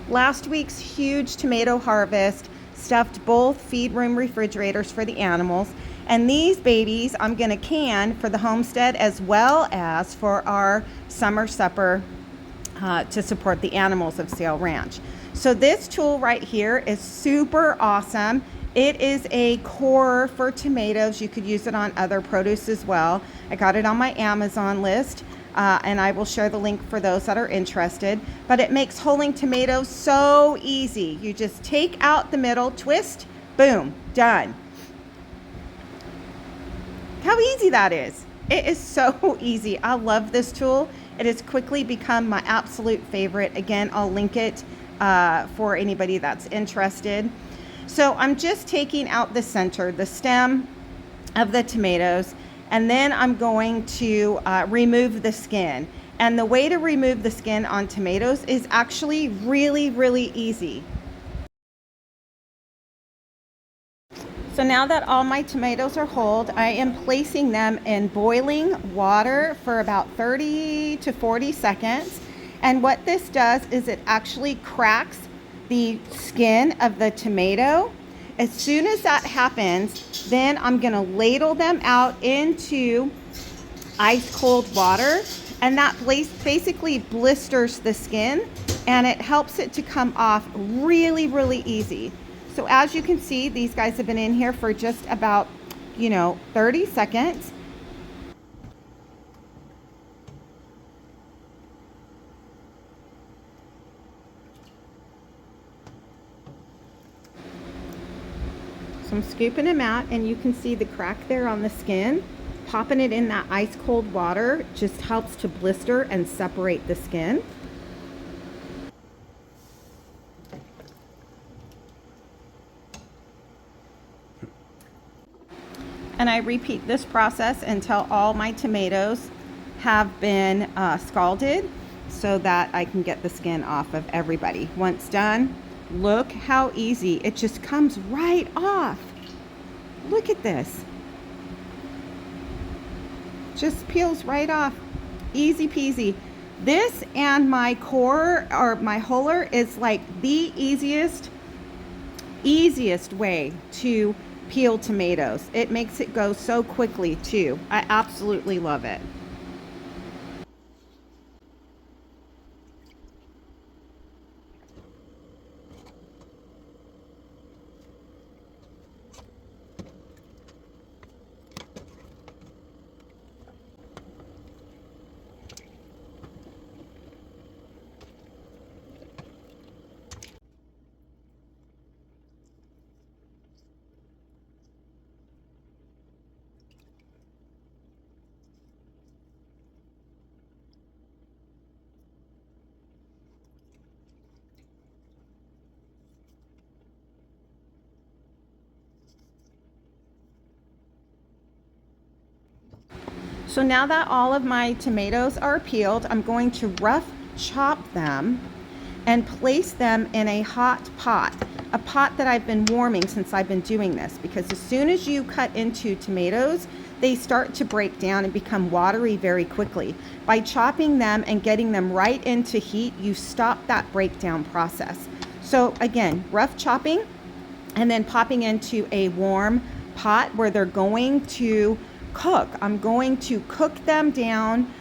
Last week's huge tomato harvest stuffed both feed room refrigerators for the animals. And these babies I'm going to can for the homestead as well as for our summer supper to support the animals of Sail Ranch. So this tool right here is super awesome. It is a core for tomatoes. You could use it on other produce as well. I got it on my Amazon list. And I will share the link for those that are interested. But it makes holing tomatoes so easy. You just take out the middle, twist, boom, done. How easy that is. It is so easy. I love this tool. It has quickly become my absolute favorite. Again, I'll link it for anybody that's interested. So I'm just taking out the center, the stem of the tomatoes, and then I'm going to remove the skin. And the way to remove the skin on tomatoes is actually really, really easy. So now that all my tomatoes are whole, I am placing them in boiling water for about 30 to 40 seconds. And what this does is it actually cracks the skin of the tomato. As soon as that happens, then I'm gonna ladle them out into ice cold water, and that basically blisters the skin and it helps it to come off really, really easy. So as you can see, these guys have been in here for just about, 30 seconds. So I'm scooping them out, and you can see the crack there on the skin. Popping it in that ice cold water just helps to blister and separate the skin. And I repeat this process until all my tomatoes have been scalded so that I can get the skin off of everybody. Once done, look how easy. It just comes right off. Look at this. Just peels right off. Easy peasy. This and my core or my huller is like the easiest way to peel tomatoes. It makes it go so quickly too. I absolutely love it. So now that all of my tomatoes are peeled, I'm going to rough chop them and place them in a hot pot, a pot that I've been warming since I've been doing this, because as soon as you cut into tomatoes, they start to break down and become watery very quickly. By chopping them and getting them right into heat, you stop that breakdown process. So again, rough chopping and then popping into a warm pot where they're going to cook. I'm going to cook them down.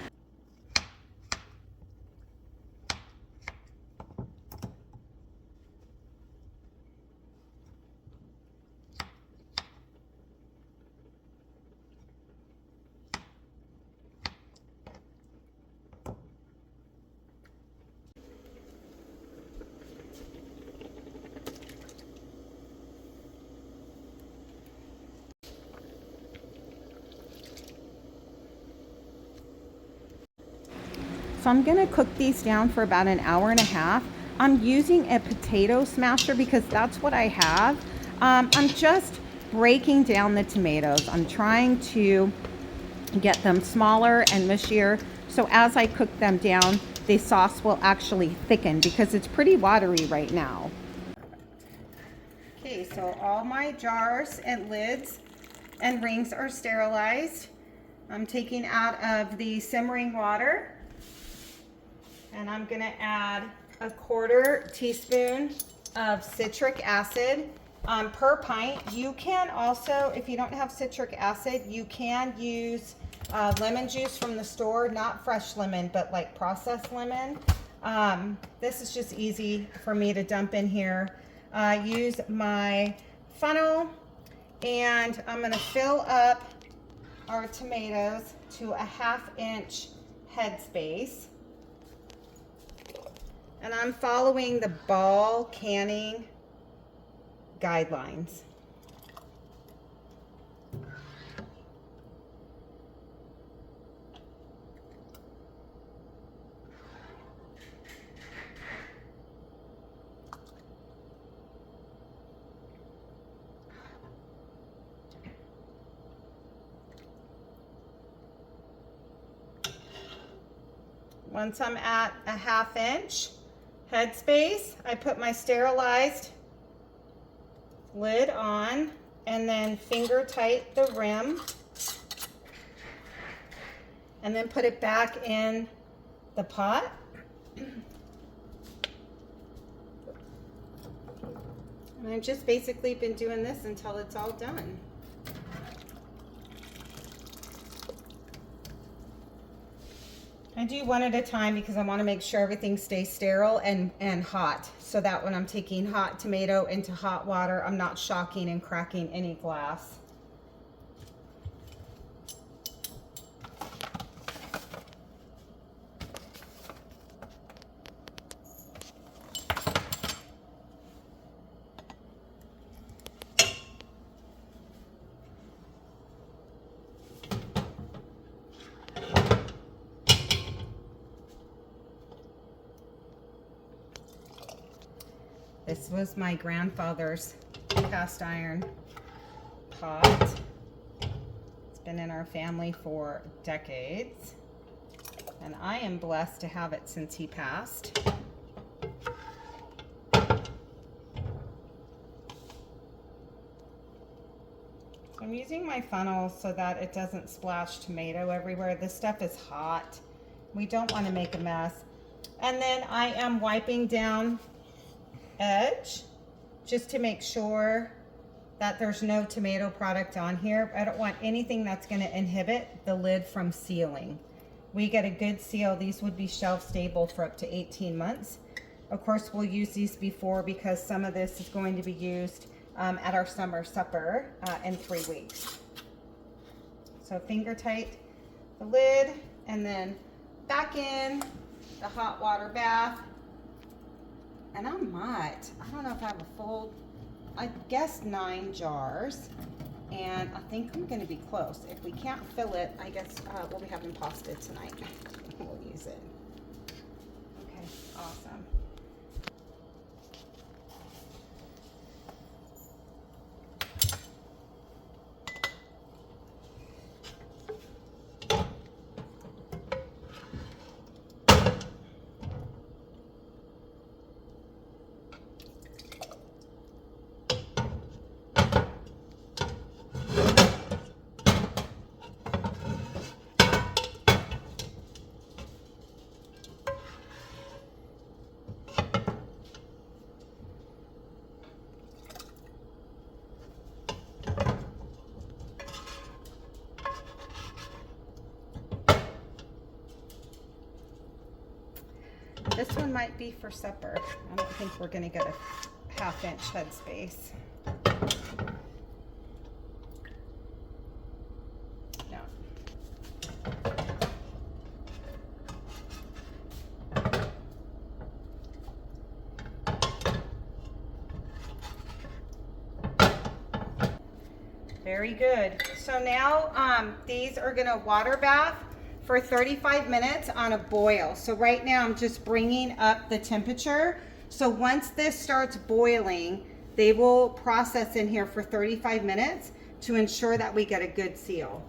So I'm gonna cook these down for about an hour and a half. I'm using a potato smasher because that's what I have. I'm just breaking down the tomatoes. I'm trying to get them smaller and mushier. So as I cook them down, the sauce will actually thicken because it's pretty watery right now. Okay, so all my jars and lids and rings are sterilized. I'm taking out of the simmering water, and I'm gonna add a 1/4 teaspoon of citric acid per pint. You can also, if you don't have citric acid, you can use lemon juice from the store, not fresh lemon, but like processed lemon. This is just easy for me to dump in here. Use my funnel, and I'm gonna fill up our tomatoes to a 1/2 inch headspace. And I'm following the ball canning guidelines. Once I'm at a 1/2 inch headspace, I put my sterilized lid on and then finger tight the rim, and then put it back in the pot. And I've just basically been doing this until it's all done. I do one at a time because I want to make sure everything stays sterile and hot, so that when I'm taking hot tomato into hot water, I'm not shocking and cracking any glass. This was my grandfather's cast iron pot. It's been in our family for decades, and I am blessed to have it since he passed. So I'm using my funnel so that it doesn't splash tomato everywhere. This stuff is hot. We don't want to make a mess. And then I am wiping down edge just to make sure that there's no tomato product on here. I don't want anything that's going to inhibit the lid from sealing. We get a good seal. These would be shelf stable for up to 18 months. Of course, we'll use these before because some of this is going to be used at our summer supper in 3 weeks. So finger tight the lid, and then back in the hot water bath. And I don't know if I have a full, I guess 9 jars. And I think I'm going to be close. If we can't fill it, I guess we'll be having pasta tonight. We'll use it. Okay, awesome. This one might be for supper. I don't think we're going to get a 1/2 inch headspace. No. Very good. So now these are going to water bath for 35 minutes on a boil. So right now I'm just bringing up the temperature. So once this starts boiling, they will process in here for 35 minutes to ensure that we get a good seal.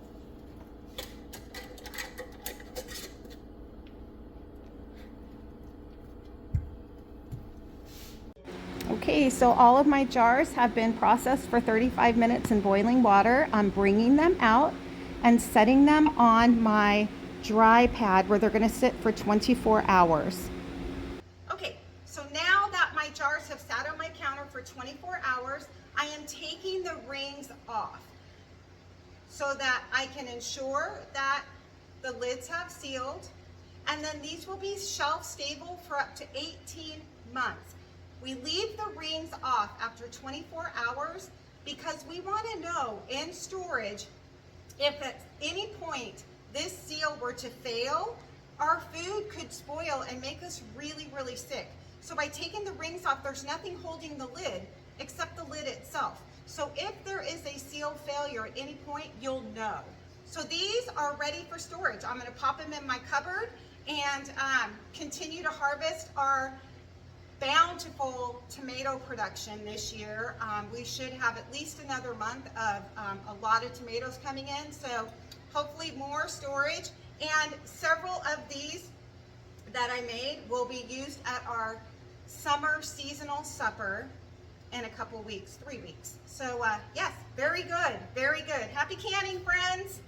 Okay, so all of my jars have been processed for 35 minutes in boiling water. I'm bringing them out and setting them on my dry pad where they're going to sit for 24 hours. Okay, my jars have sat on my counter for 24 hours, I am taking the rings off so that I can ensure that the lids have sealed. And then these will be shelf stable for up to 18 months. We leave the rings off after 24 hours because we want to know in storage if at any point this seal were to fail, our food could spoil and make us really, really sick. So by taking the rings off, there's nothing holding the lid except the lid itself. So if there is a seal failure at any point, you'll know. So these are ready for storage. I'm gonna pop them in my cupboard and continue to harvest our bountiful tomato production this year. We should have at least another month of a lot of tomatoes coming in, so hopefully more storage. And several of these that I made will be used at our summer seasonal supper in a couple weeks, 3 weeks. So yes, very good, very good. Happy canning, friends.